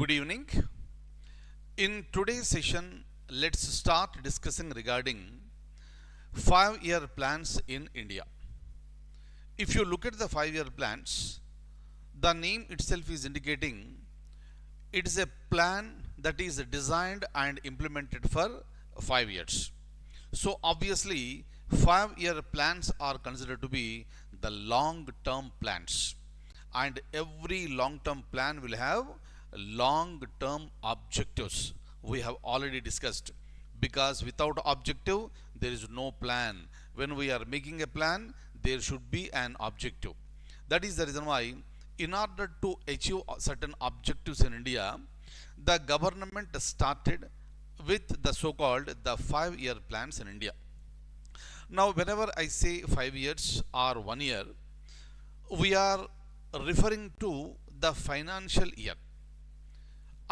Good evening. In today's session, let's start discussing regarding 5-year plans in India. If you look at the 5-year plans, the name itself is indicating it is a plan that is designed and implemented for 5 years. So obviously, 5-year plans are considered to be the long-term plans, and every long-term plan will have long-term objectives. We have already discussed, because without objective there is no plan. When we are making a plan, there should be an objective. That is the reason why, in order to achieve certain objectives in India, the government started with the so-called the 5-year plans in India. Now, whenever I say 5 years or 1 year, we are referring to the financial year.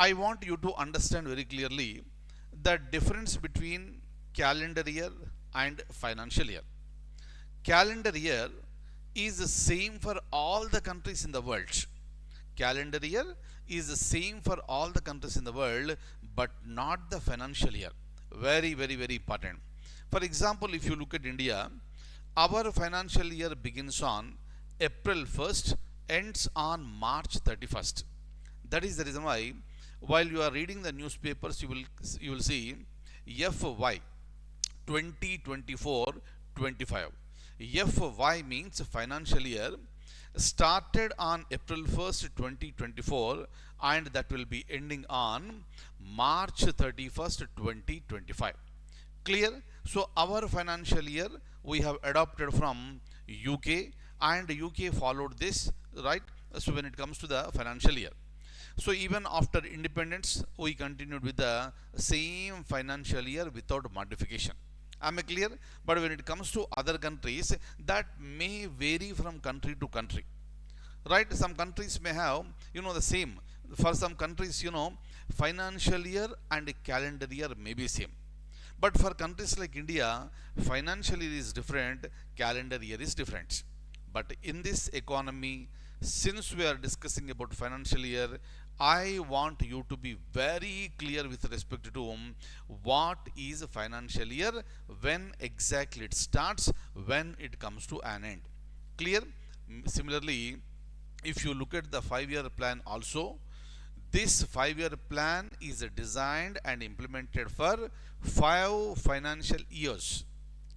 I want you to understand very clearly the difference between calendar year and financial year. Calendar year is the same for all the countries in the world. Calendar year is the same for all the countries in the world, but not the financial year. Very, very, very important. For example, if you look at India, our financial year begins on April 1st, ends on March 31st. That is the reason why, while you are reading the newspapers, you will see FY 2024-25. FY means financial year started on April 1st, 2024, and that will be ending on March 31st, 2025. Clear? So our financial year we have adopted from UK, and UK followed this, right? So when it comes to the financial year, so even after independence, we continued with the same financial year without modification. Am I clear? But when it comes to other countries, that may vary from country to country, right? Some countries may have, the same. For some countries, financial year and calendar year may be same. But for countries like India, financial year is different, calendar year is different. But in this economy, since we are discussing about financial year, I want you to be very clear with respect to what is financial year, when exactly it starts, when it comes to an end. Clear? Similarly, if you look at the 5-year plan also, this 5-year plan is designed and implemented for 5 financial years.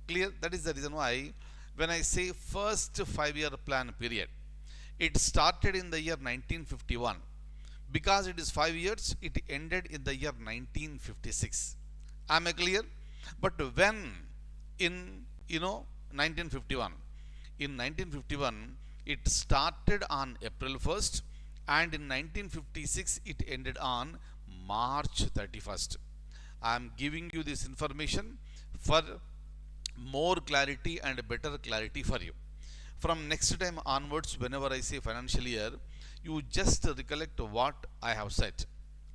Clear? That is the reason why, when I say first 5-year plan period, it started in the year 1951. Because it is 5 years, it ended in the year 1956. Am I clear? But when in 1951, it started on April 1st, and in 1956 it ended on March 31st. I am giving you this information for more clarity and better clarity for you. From next time onwards, whenever I say financial year, you just recollect what I have said.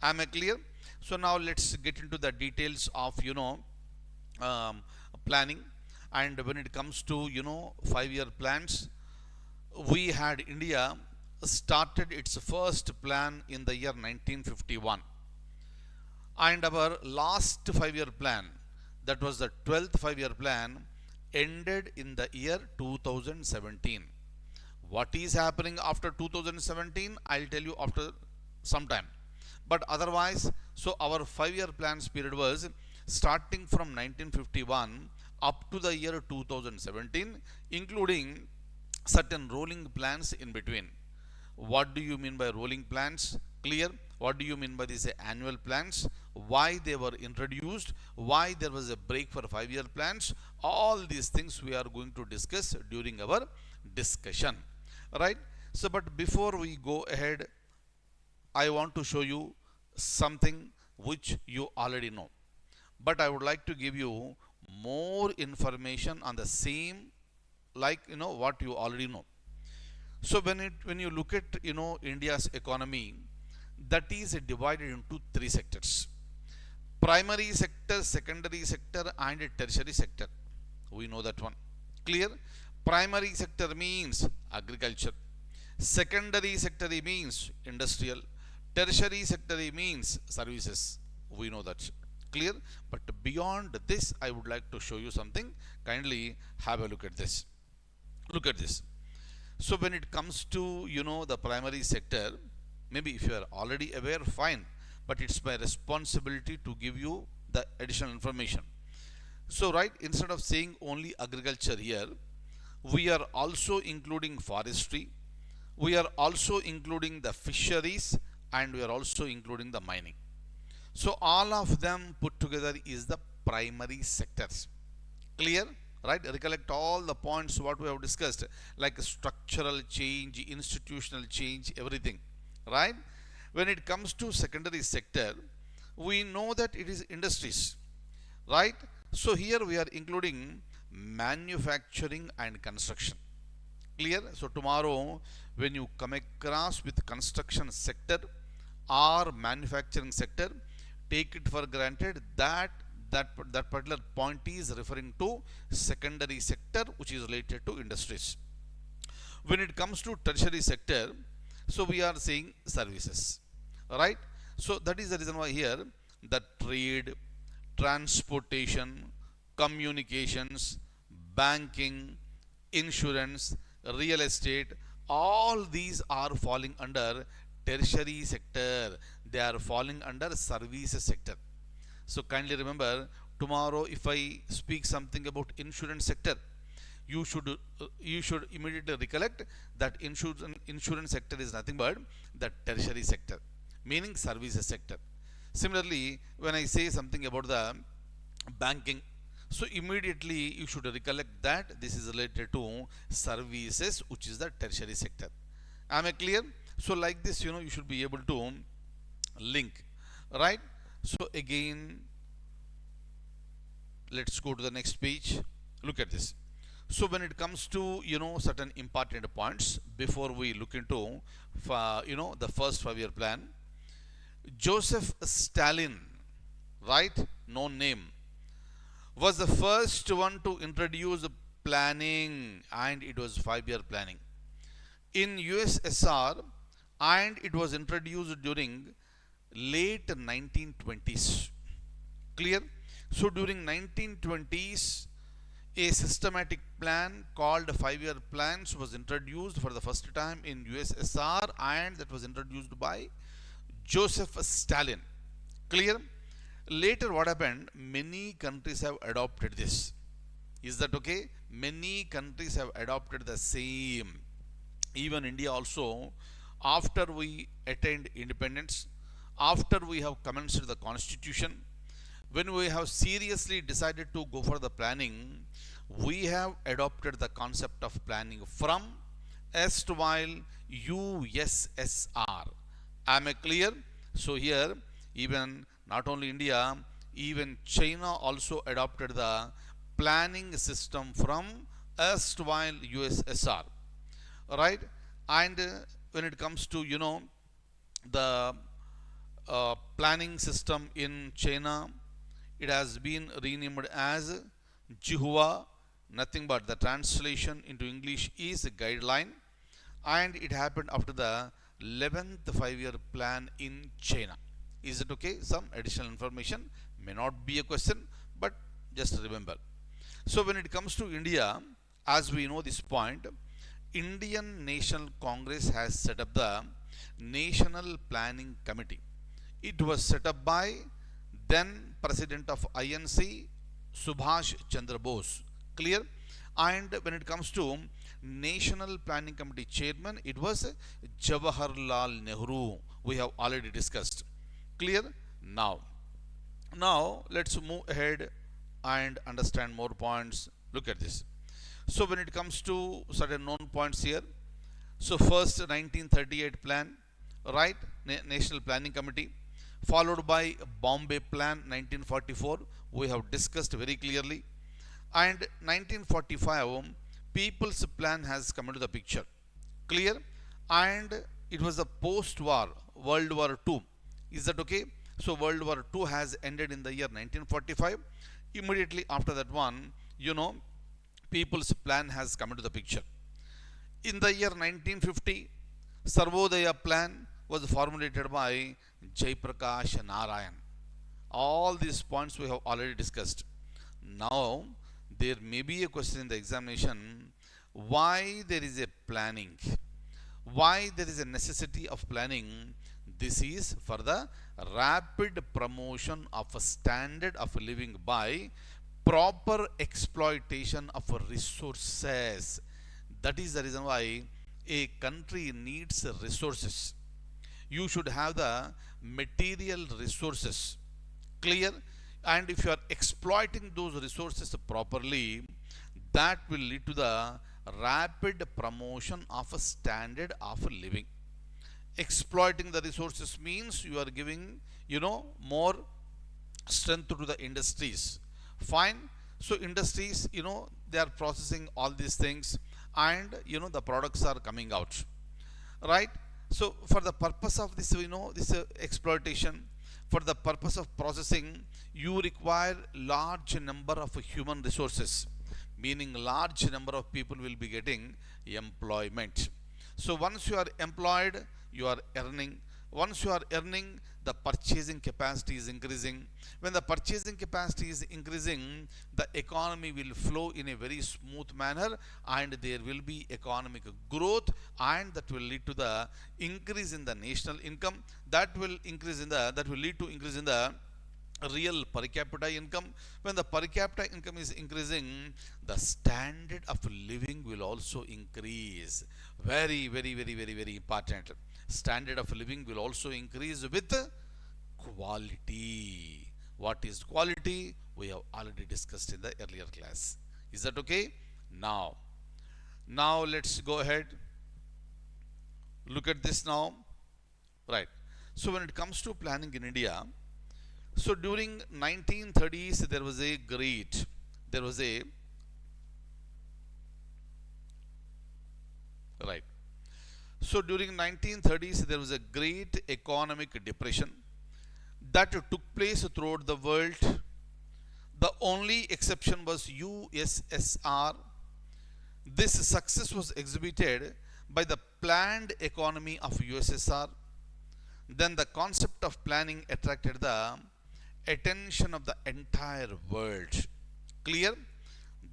Am I clear? So now let's get into the details of planning. And when it comes to 5-year plans, we had India started its first plan in the year 1951, and our last 5-year plan, that was the 12th 5-year plan, ended in the year 2017. What is happening after 2017, I'll tell you after some time. But otherwise, so our 5-year plans period was starting from 1951 up to the year 2017, including certain rolling plans in between. What do you mean by rolling plans? Clear? What do you mean by these annual plans? Why they were introduced? Why there was a break for 5-year plans? All these things we are going to discuss during our discussion. Right? So, but before we go ahead, I want to show you something which you already know. But I would like to give you more information on the same, like what you already know. So when you look at India's economy, that is divided into 3 sectors: primary sector, secondary sector, and tertiary sector. We know that one. Clear? Primary sector means agriculture. Secondary sector means industrial. Tertiary sector means services. We know that. Clear? But beyond this, I would like to show you something. Kindly have a look at this. Look at this. So when it comes to the primary sector, maybe if you are already aware, fine. But it's my responsibility to give you the additional information. So right, instead of saying only agriculture here, we are also including forestry, we are also including the fisheries, and we are also including the mining. So all of them put together is the primary sectors. Clear? Right? Recollect all the points what we have discussed, like structural change, institutional change, everything. Right? When it comes to secondary sector, we know that it is industries. Right? So here we are including manufacturing and construction. Clear? So tomorrow when you come across with construction sector or manufacturing sector, take it for granted that that particular point is referring to secondary sector, which is related to industries. When it comes to tertiary sector, so we are saying services. Right? So that is the reason why here the trade, transportation, communications, banking, insurance, real estate, all these are falling under tertiary sector. They are falling under services sector. So kindly remember, tomorrow if I speak something about insurance sector, you should immediately recollect that insurance sector is nothing but the tertiary sector, meaning services sector. Similarly, when I say something about the banking, so immediately you should recollect that this is related to services, which is the tertiary sector. Am I clear? So like this, you should be able to link, right? So again, let's go to the next page. Look at this. So when it comes to certain important points, before we look into the first 5-year plan, Joseph Stalin, right, no name, was the first one to introduce planning, and it was 5-year planning in USSR, and it was introduced during late 1920s. Clear? So during 1920s, a systematic plan called 5-year plans was introduced for the first time in USSR, and that was introduced by Joseph Stalin. Clear? Later what happened? Many countries have adopted this. Is that okay? Many countries have adopted the same. Even India also, after we attained independence, after we have commenced the constitution, when we have seriously decided to go for the planning, we have adopted the concept of planning from erstwhile USSR. Am I clear? So here, even not only India, even China also adopted the planning system from erstwhile USSR. Right? And when it comes to the planning system in China, it has been renamed as Jihua. Nothing but the translation into English is guideline, and it happened after the 11th 5-year plan in China. Is it okay? Some additional information, may not be a question, but just remember. So when it comes to India, as we know this point, Indian National Congress has set up the National Planning Committee. It was set up by then President of INC, Subhash Chandra Bose. Clear? And when it comes to National Planning Committee Chairman, it was Jawaharlal Nehru. We have already discussed. Clear? Now let's move ahead and understand more points. Look at this. So when it comes to certain known points here, so first 1938 plan, right, National Planning Committee, followed by Bombay Plan 1944, we have discussed very clearly, and 1945 People's Plan has come into the picture. Clear? And it was a post-war World War II. Is that okay? So World War II has ended in the year 1945. Immediately after that one, People's Plan has come into the picture. In the year 1950, Sarvodaya Plan, was formulated by Jaiprakash Narayan. All these points we have already discussed. Now, there may be a question in the examination, why there is a planning? Why there is a necessity of planning? This is for the rapid promotion of a standard of living by proper exploitation of resources. That is the reason why a country needs resources. You should have the material resources. Clear? And if you are exploiting those resources properly, that will lead to the rapid promotion of a standard of living. Exploiting the resources means you are giving, more strength to the industries. Fine. So industries, they are processing all these things, and the products are coming out, right? So for the purpose of this, this exploitation, for the purpose of processing, you require large number of human resources, meaning large number of people will be getting employment. So once you are employed, you are earning. Once you are earning, the purchasing capacity is increasing. When the purchasing capacity is increasing, the economy will flow in a very smooth manner, and there will be economic growth, and that will lead to the increase in the national income. That will lead to increase in the real per capita income. When the per capita income is increasing, the standard of living will also increase. Very, very, very, very, very important. Standard of living will also increase with quality. What is quality? We have already discussed in the earlier class. Is that okay? Now let's go ahead. Look at this now. Right. So when it comes to planning in India, so during 1930s there was a right. So during 1930s there was a great economic depression that took place throughout the world. The only exception was USSR. This success was exhibited by the planned economy of USSR. Then the concept of planning attracted the attention of the entire world. Clear?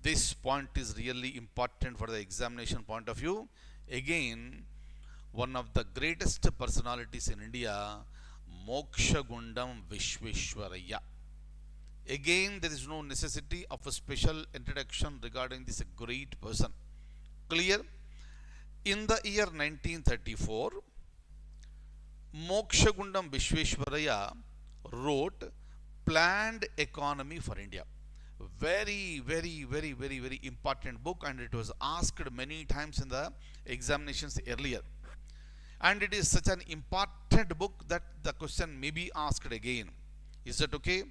This point is really important for the examination point of view. Again, one of the greatest personalities in India, Mokshagundam Vishveshwaraya. Again, there is no necessity of a special introduction regarding this great person. Clear? In the year 1934, Mokshagundam Vishveshwaraya wrote Planned Economy for India. Very, very, very, very, very important book, and it was asked many times in the examinations earlier. And it is such an important book that the question may be asked again. Is that okay?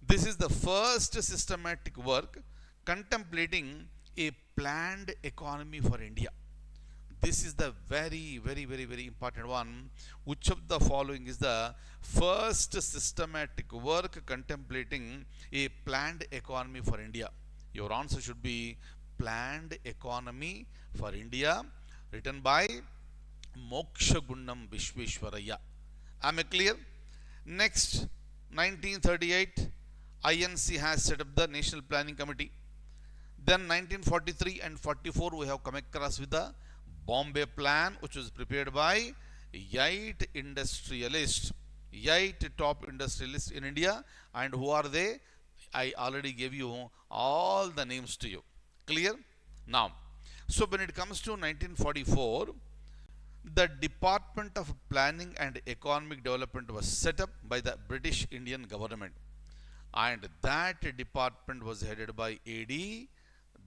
This is the first systematic work contemplating a planned economy for India. This is the very, very, very, very important one. Which of the following is the first systematic work contemplating a planned economy for India? Your answer should be Planned Economy for India, written by Mokshagundam Vishveshwaraya. Am I clear? Next, 1938, INC has set up the National Planning Committee. Then 1943 and 44 we have come across with the Bombay Plan, which was prepared by 8 industrialists, 8 top industrialists in India. And who are they? I already gave you all the names to you. Clear? Now, so when it comes to 1944, the Department of Planning and Economic Development was set up by the British Indian government, and that department was headed by A.D.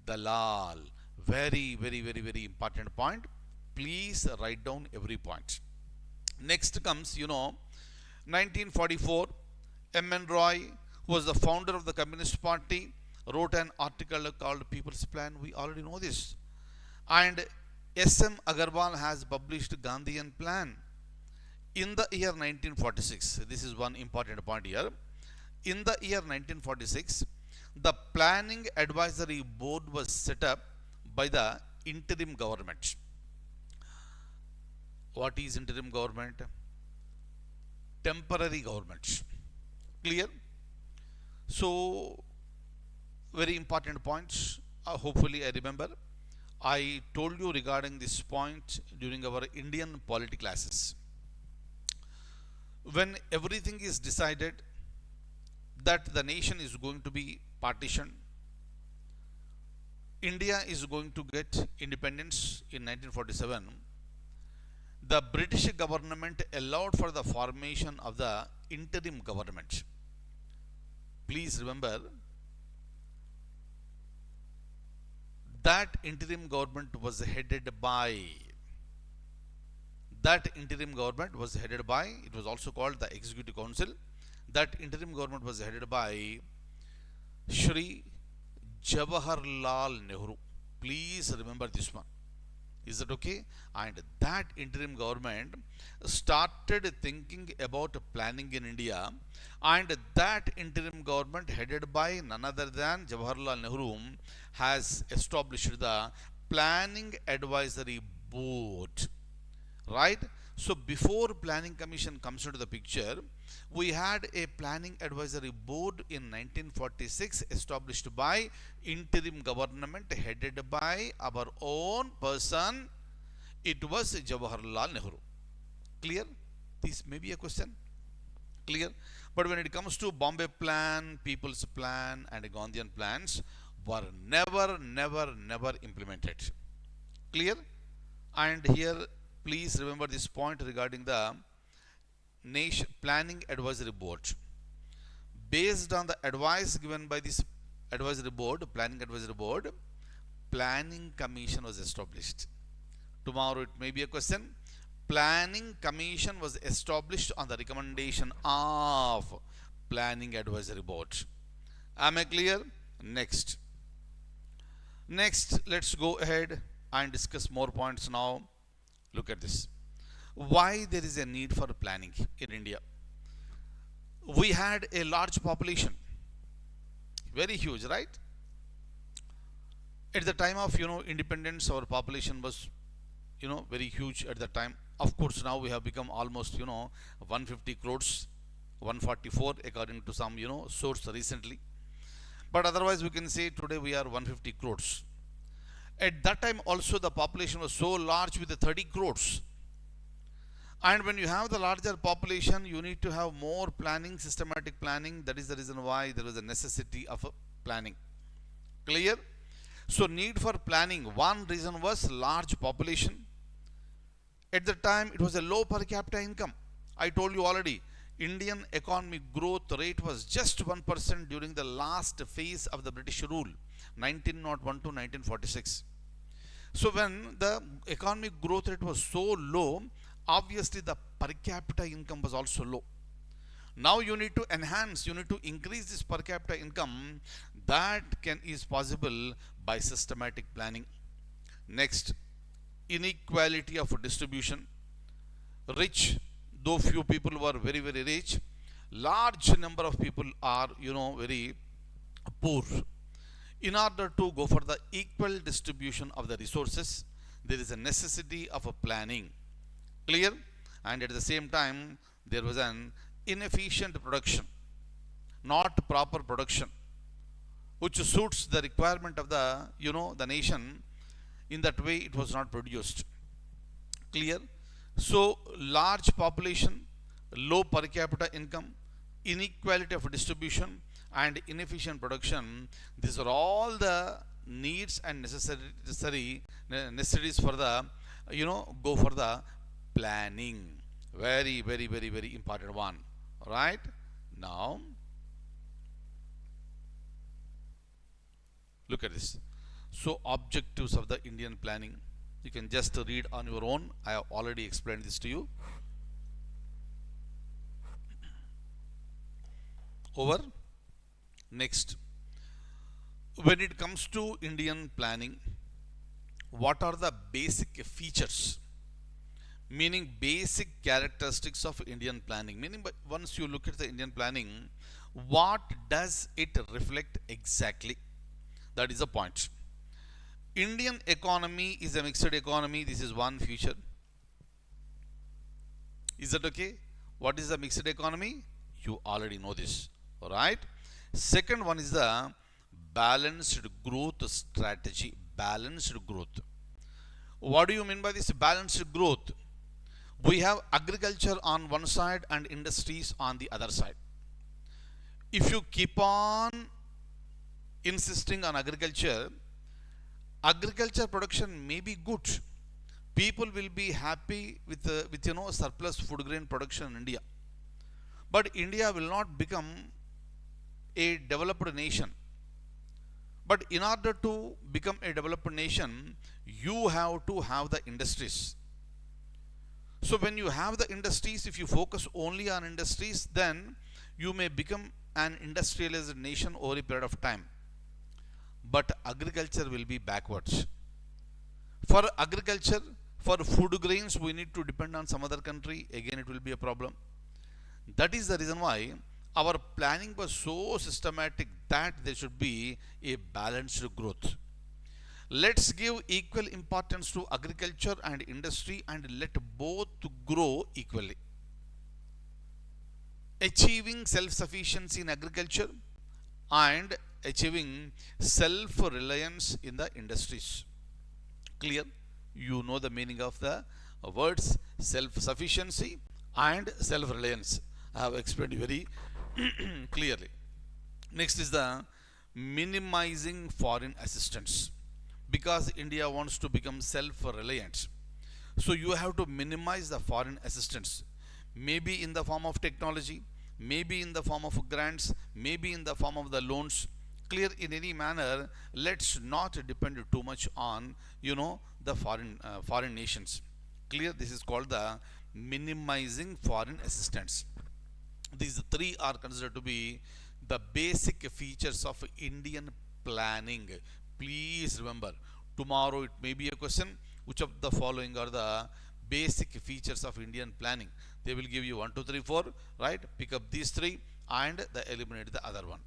Dalal. Very, very, very, very important point. Please write down every point. Next comes, 1944, M.N. Roy, who was the founder of the Communist Party, wrote an article called People's Plan. We already know this. And S.M. Agarwal has published Gandhian Plan. In the year 1946, this is one important point here. In the year 1946, the Planning Advisory Board was set up by the interim government. What is interim government? Temporary government. Clear? So, very important points. Hopefully, I remember. I told you regarding this point during our Indian polity classes. When everything is decided that the nation is going to be partitioned, India is going to get independence in 1947, the British government allowed for the formation of the interim government. Please remember that interim government was headed by, it was also called the Executive Council. That interim government was headed by Shri Jawaharlal Nehru. Please remember this one. Is that okay? And that interim government started thinking about planning in India, and that interim government headed by none other than Jawaharlal Nehru has established the Planning Advisory Board. Right? So before Planning Commission comes into the picture, we had a Planning Advisory Board in 1946 established by interim government headed by our own person. It was Jawaharlal Nehru. Clear? This may be a question. Clear? But when it comes to Bombay Plan, People's Plan and Gandhian plans were never implemented. Clear? And here please remember this point regarding the Nation Planning Advisory Board. Based on the advice given by this advisory board, Planning Advisory Board, Planning Commission was established. Tomorrow it may be a question. Planning Commission was established on the recommendation of Planning Advisory Board. Am I clear? Next, let's go ahead and discuss more points now. Look at this. Why there is a need for planning in India? We had a large population, very huge, right? At the time of independence, our population was very huge at the time. Of course, now we have become almost 150 crores, 144 according to some source recently. But otherwise, we can say today we are 150 crores. At that time also the population was so large with the 30 crores. And when you have the larger population, you need to have more planning, systematic planning. That is the reason why there was a necessity of planning. Clear? So need for planning. One reason was large population. At the time it was a low per capita income. I told you already, Indian economic growth rate was just 1% during the last phase of the British rule, 1901 to 1946. So when the economic growth rate was so low, obviously the per capita income was also low. Now you need to enhance, you need to increase this per capita income. That is possible by systematic planning. Next, inequality of distribution. Rich, though few people were very rich, large number of people are very poor. In order to go for the equal distribution of the resources, there is a necessity of a planning. Clear? And at the same time, there was an inefficient production, not proper production, which suits the requirement of the the nation. In that way, it was not produced. Clear? So large population, low per capita income, inequality of distribution and inefficient production, these are all the needs and necessities for the go for the planning. Very important one. Right? Now look at this. So objectives of the Indian planning, you can just read on your own. I have already explained this to you. Over. Next, when it comes to Indian planning, what are the basic features, meaning basic characteristics of Indian planning? Meaning, but once you look at the Indian planning, what does it reflect exactly? That is the point. Indian economy is a mixed economy. This is one feature. Is that okay? What is the mixed economy? You already know this. Alright. Second one is the balanced growth strategy. Balanced growth. What do you mean by this balanced growth? We have agriculture on one side and industries on the other side. If you keep on insisting on agriculture, agriculture production may be good. People will be happy with surplus food grain production in India. But India will not become a developed nation. But in order to become a developed nation, you have to have the industries. So when you have the industries, if you focus only on industries, then you may become an industrialized nation over a period of time. But agriculture will be backwards. For agriculture, for food grains, we need to depend on some other country. Again, it will be a problem. That is the reason why our planning was so systematic that there should be a balanced growth. Let's give equal importance to agriculture and industry and let both grow equally. Achieving self-sufficiency in agriculture and achieving self-reliance in the industries. Clear? You know the meaning of the words self-sufficiency and self-reliance. I have explained very clearly. Next is the minimizing foreign assistance. Because India wants to become self-reliant, so you have to minimize the foreign assistance. Maybe in the form of technology, maybe in the form of grants, maybe in the form of the loans. Clear? In any manner, let's not depend too much on the foreign nations. Clear? This is called the minimizing foreign assistance. These three are considered to be the basic features of Indian planning. Please remember, tomorrow it may be a question, which of the following are the basic features of Indian planning? They will give you 1, 2, 3, 4, right? Pick up these three and eliminate the other one.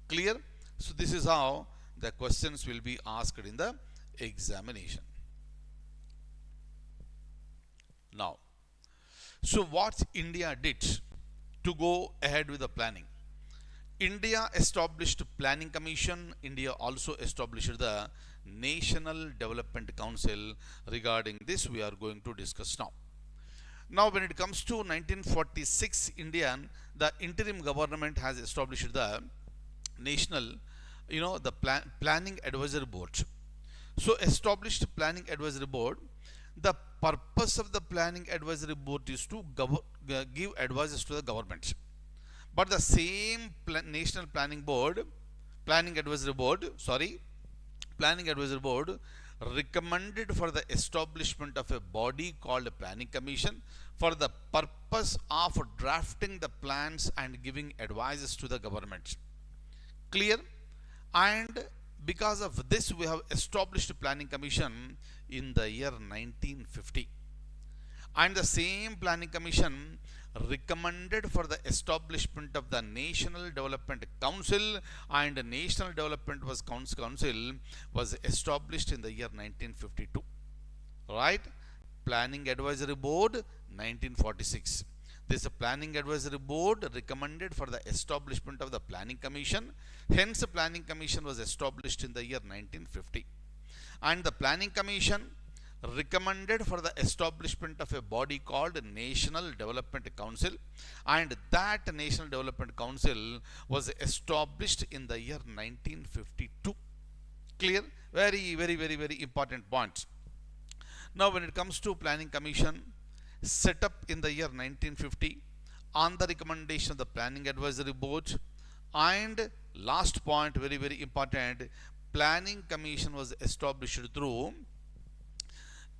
Clear? So this is how the questions will be asked in the examination. Now, so what India did to go ahead with the planning? India established Planning Commission. India also established the National Development Council. Regarding this, we are going to discuss now. Now, when it comes to 1946, the interim government has established the National, Planning Advisory Board. So, established Planning Advisory Board. The purpose of the Planning Advisory Board is to give advices to the government. But the same National Planning Advisory Board recommended for the establishment of a body called a Planning Commission for the purpose of drafting the plans and giving advices to the government. Clear? And because of this, we have established a Planning Commission in the year 1950. And the same Planning Commission recommended for the establishment of the National Development Council, and the National Development Council was established in the year 1952. Right? Planning Advisory Board 1946. This Planning Advisory Board recommended for the establishment of the Planning Commission. Hence, the Planning Commission was established in the year 1950. And the Planning Commission recommended for the establishment of a body called National Development Council, and that National Development Council was established in the year 1952. Clear? Very, very, very, very important point. Now, when it comes to Planning Commission, set up in the year 1950 on the recommendation of the Planning Advisory Board, and last point, very, very important, Planning Commission was established through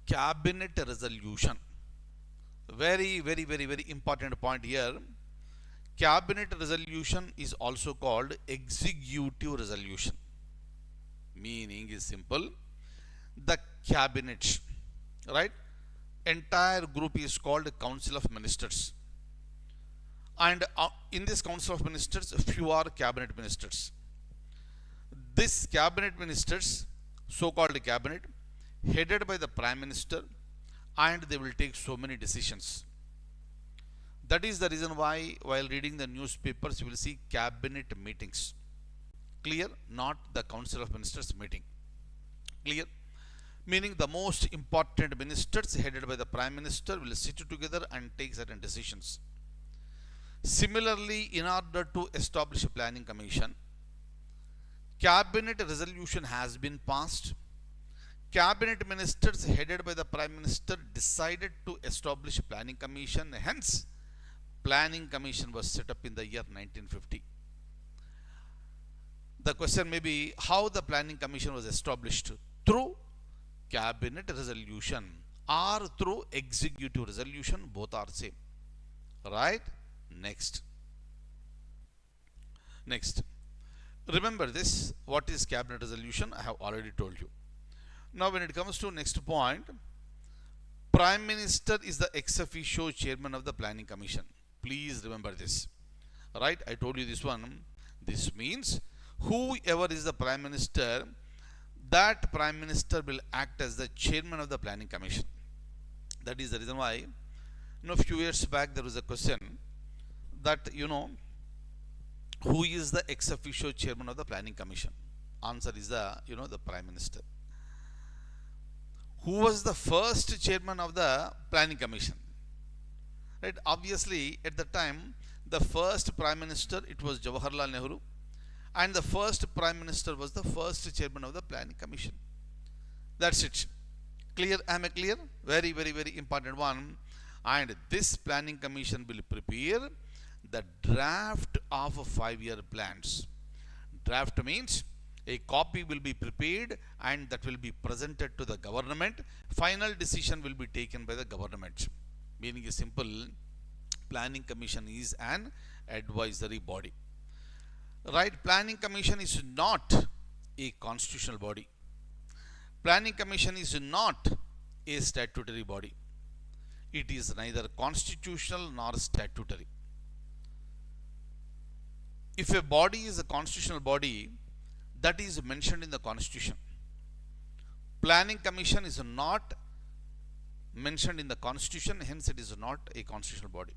Cabinet resolution. Very, very, very, very important point here. Cabinet resolution is also called executive resolution. Meaning is simple. The cabinet, right? Entire group is called Council of Ministers. And in this Council of Ministers, few are cabinet ministers. This cabinet ministers, so-called cabinet, headed by the Prime Minister, and they will take so many decisions. That is the reason why while reading the newspapers you will see cabinet meetings. Clear? Not the Council of Ministers meeting. Clear? Meaning the most important ministers headed by the Prime Minister will sit together and take certain decisions. Similarly, in order to establish a planning commission, cabinet resolution has been passed. Cabinet ministers headed by the Prime Minister decided to establish a planning commission. Hence, planning commission was set up in the year 1950. The question may be how the planning commission was established: through cabinet resolution or through executive resolution. Both are same. Right? Next. Remember this. What is cabinet resolution? I have already told you. Now when it comes to next point, Prime Minister is the ex officio chairman of the planning commission. Please remember this. Right? I told you this one. This means whoever is the Prime Minister, that Prime Minister will act as the chairman of the planning commission. That is the reason why, a few years back there was a question that, who is the ex officio chairman of the planning commission? Answer is the Prime Minister. Who was the first chairman of the planning commission? Right? Obviously, at the time, the first Prime Minister, it was Jawaharlal Nehru. And the first Prime Minister was the first chairman of the planning commission. That's it. Clear? Am I clear? Very, very, very important one. And this planning commission will prepare the draft of 5-year plans. Draft means a copy will be prepared and that will be presented to the government. Final decision will be taken by the government. Meaning is simple, planning commission is an advisory body. Right? Planning commission is not a constitutional body. Planning commission is not a statutory body. It is neither constitutional nor statutory. If a body is a constitutional body, that is mentioned in the Constitution. Planning commission is not mentioned in the Constitution, hence it is not a constitutional body.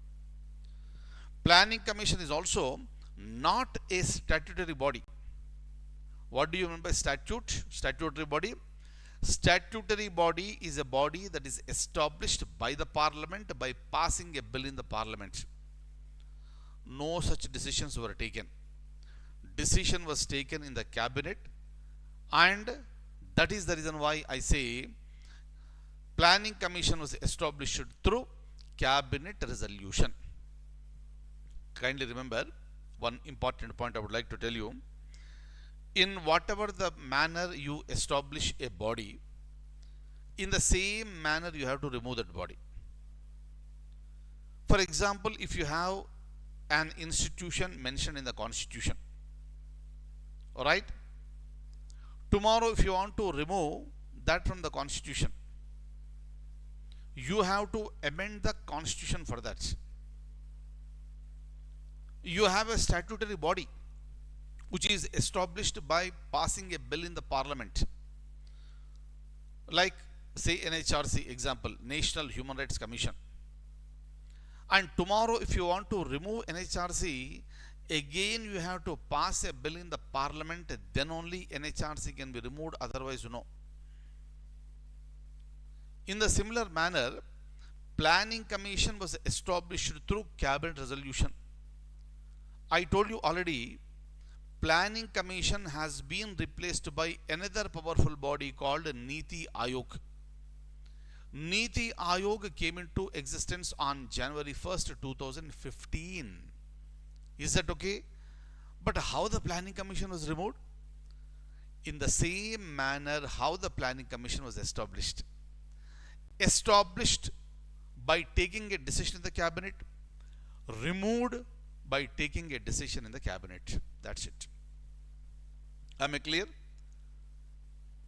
Planning commission is also not a statutory body. What do you mean by statutory body? Statutory body is a body that is established by the Parliament by passing a bill in the Parliament. No such decisions were taken. Decision was taken in the cabinet, and that is the reason why I say planning commission was established through cabinet resolution. Kindly remember one important point I would like to tell you. In whatever the manner you establish a body, in the same manner you have to remove that body. For example, if you have an institution mentioned in the Constitution, alright, tomorrow if you want to remove that from the Constitution, you have to amend the Constitution for that. You have a statutory body which is established by passing a bill in the Parliament, like say NHRC example, National Human Rights Commission. And tomorrow if you want to remove NHRC, again you have to pass a bill in the Parliament, then only NHRC can be removed, otherwise no. In the similar manner, planning commission was established through cabinet resolution. I told you already, planning commission has been replaced by another powerful body called Niti Aayog. Niti Aayog came into existence on January 1st, 2015. Is that okay? But how the planning commission was removed? In the same manner how the planning commission was established. Established by taking a decision in the cabinet, removed by taking a decision in the cabinet. That's it. Am I clear?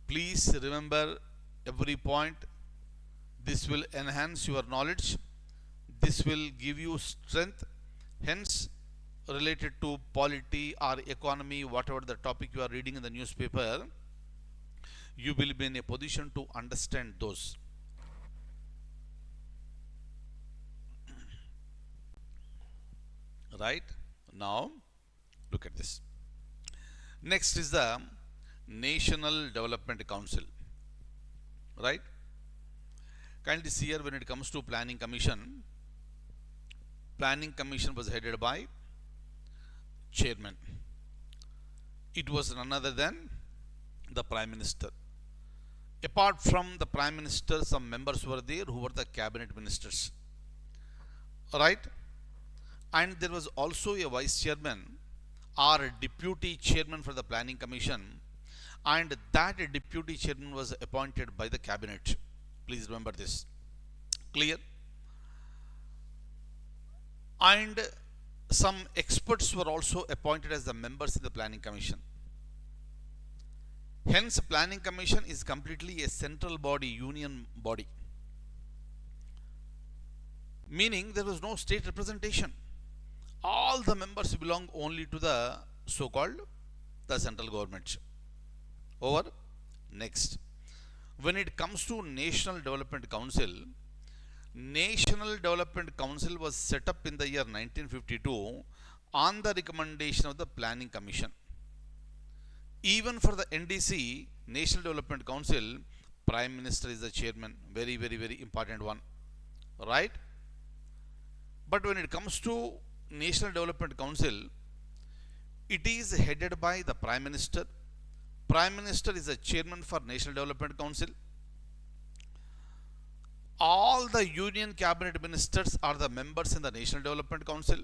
Please remember every point. This will enhance your knowledge. This will give you strength. Hence, related to polity or economy, whatever the topic you are reading in the newspaper, you will be in a position to understand those. right? Now look at this. Next is the National Development Council, right? Kindly see here, when it comes to Planning Commission was headed by chairman. It was none other than the Prime Minister. Apart from the Prime Minister, some members were there who were the cabinet ministers, right? And there was also a vice chairman or deputy chairman for the Planning Commission, and that deputy chairman was appointed by the cabinet. Please remember this. Clear? And some experts were also appointed as the members in the Planning Commission. Hence, Planning Commission is completely a central body, union body. Meaning there was no state representation. All the members belong only to the so-called the central government. Over. Next. When it comes to National Development Council was set up in the year 1952 on the recommendation of the Planning Commission. Even for the NDC, National Development Council, Prime Minister is the chairman. Very, very, very important one. Right? But when it comes to National Development Council, it is headed by the Prime Minister. Prime Minister is the chairman for National Development Council. All the union cabinet ministers are the members in the National Development Council.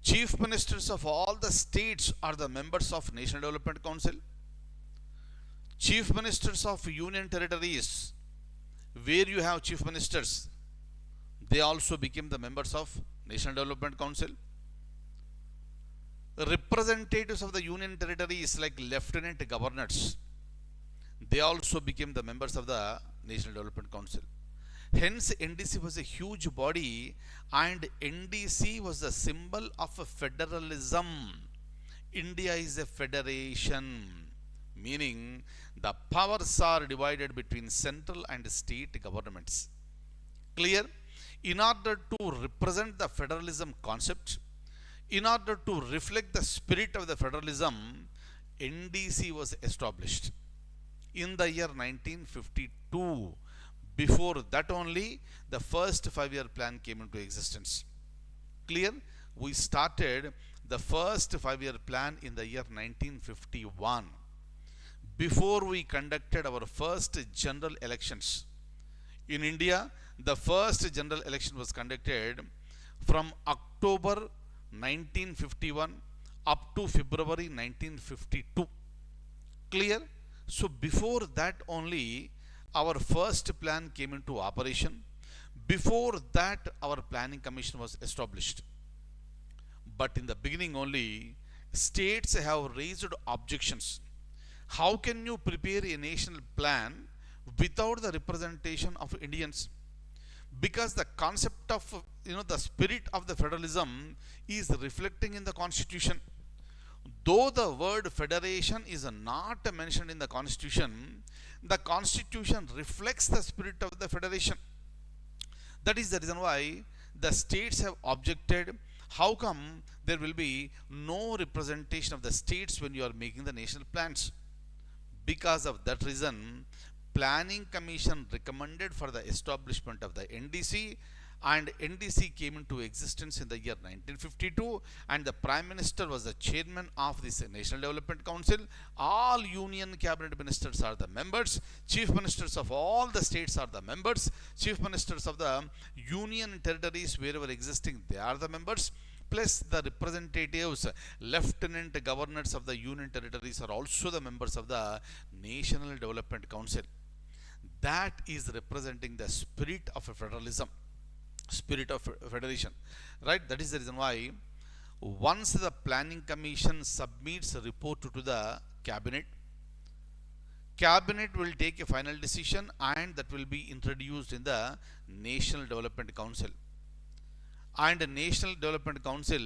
Chief ministers of all the states are the members of National Development Council. Chief ministers of union territories, where you have chief ministers, they also became the members of National Development Council. Representatives of the union territories like lieutenant governors, they also became the members of the National Development Council. Hence, NDC was a huge body, and NDC was the symbol of federalism. India is a federation, meaning the powers are divided between central and state governments. Clear? In order to represent the federalism concept, in order to reflect the spirit of the federalism, NDC was established in the year 1952. Before that only, the first 5-year plan came into existence. Clear? We started the first 5-year plan in the year 1951. Before we conducted our first general elections. In India, the first general election was conducted from October 1951 up to February 1952. Clear? So before that only, our first plan came into operation. Before that, our Planning Commission was established. But in the beginning only, states have raised objections. How can you prepare a national plan without the representation of Indians? Because the concept of, the spirit of the federalism is reflecting in the constitution. Though the word federation is not mentioned in the constitution reflects the spirit of the federation. That is the reason why the states have objected. How come there will be no representation of the states when you are making the national plans? Because of that reason, Planning Commission recommended for the establishment of the NDC, and NDC came into existence in the year 1952, and the Prime Minister was the chairman of this National Development Council. All union cabinet ministers are the members. Chief ministers of all the states are the members. Chief ministers of the union territories wherever existing, they are the members. Plus the representatives, lieutenant governors of the union territories are also the members of the National Development Council. That is representing the spirit of federalism, spirit of federation, right? That is the reason why once the Planning Commission submits a report to the cabinet will take a final decision, and that will be introduced in the National Development Council. And the National Development Council,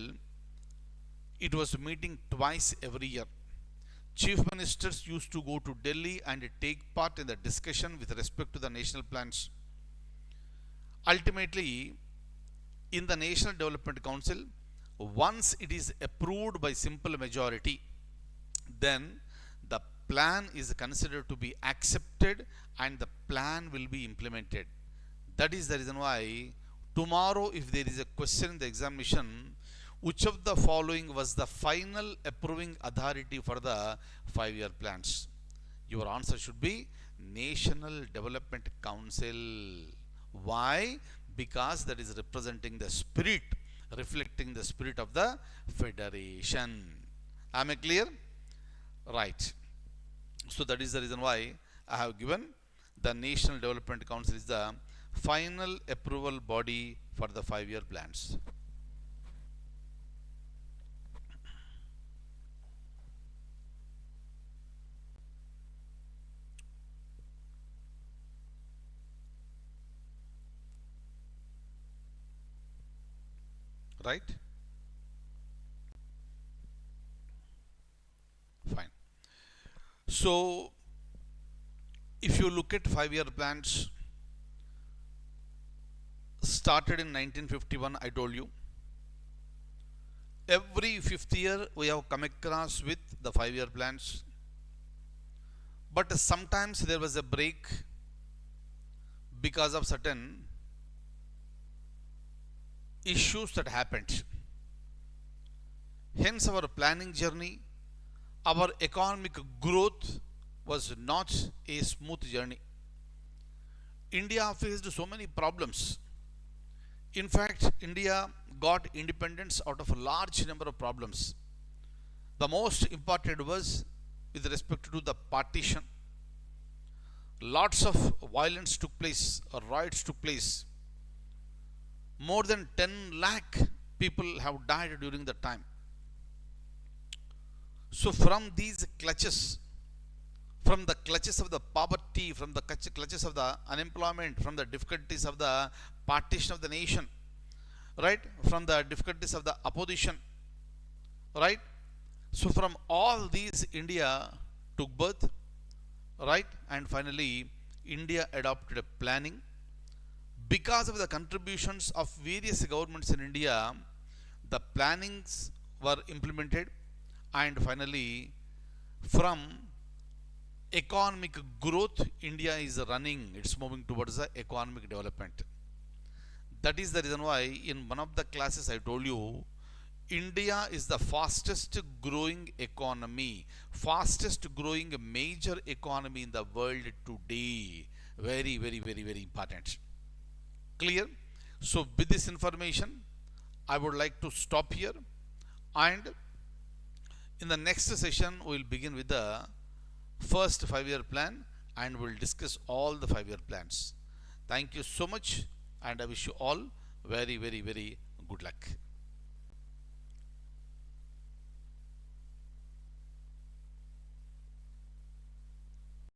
it was meeting twice every year. Chief ministers used to go to Delhi and take part in the discussion with respect to the national plans. Ultimately, in the National Development Council, once it is approved by simple majority, then the plan is considered to be accepted and the plan will be implemented. That is the reason why tomorrow, if there is a question in the examination, which of the following was the final approving authority for the 5-year plans? Your answer should be National Development Council. Why? Because that is representing the spirit, reflecting the spirit of the federation. Am I clear? Right. So that is the reason why I have given the National Development Council is the final approval body for the 5-year plans. Right? Fine. So if you look at 5-year plans, started in 1951, I told you. Every 5th year we have come across with the 5-year plans. But sometimes there was a break because of certain issues that happened. Hence our planning journey, our economic growth was not a smooth journey. India faced so many problems. In fact, India got independence out of a large number of problems. The most important was with respect to the partition. Lots of violence took place, riots took place. More than 10 lakh people have died during that time. So from these clutches, from the clutches of the poverty, from the clutches of the unemployment, from the difficulties of the partition of the nation, right, from the difficulties of the opposition, right, so from all these India took birth, right, and finally India adopted a planning. Because of the contributions of various governments in India, the plannings were implemented, and finally from economic growth, India is running, it's moving towards the economic development. That is the reason why in one of the classes I told you, India is the fastest growing economy, fastest growing major economy in the world today. Very, very, very, very important. Clear? So with this information, I would like to stop here, and in the next session we will begin with the first 5-year plan and we will discuss all the 5-year plans. Thank you so much, and I wish you all very, very, very good luck.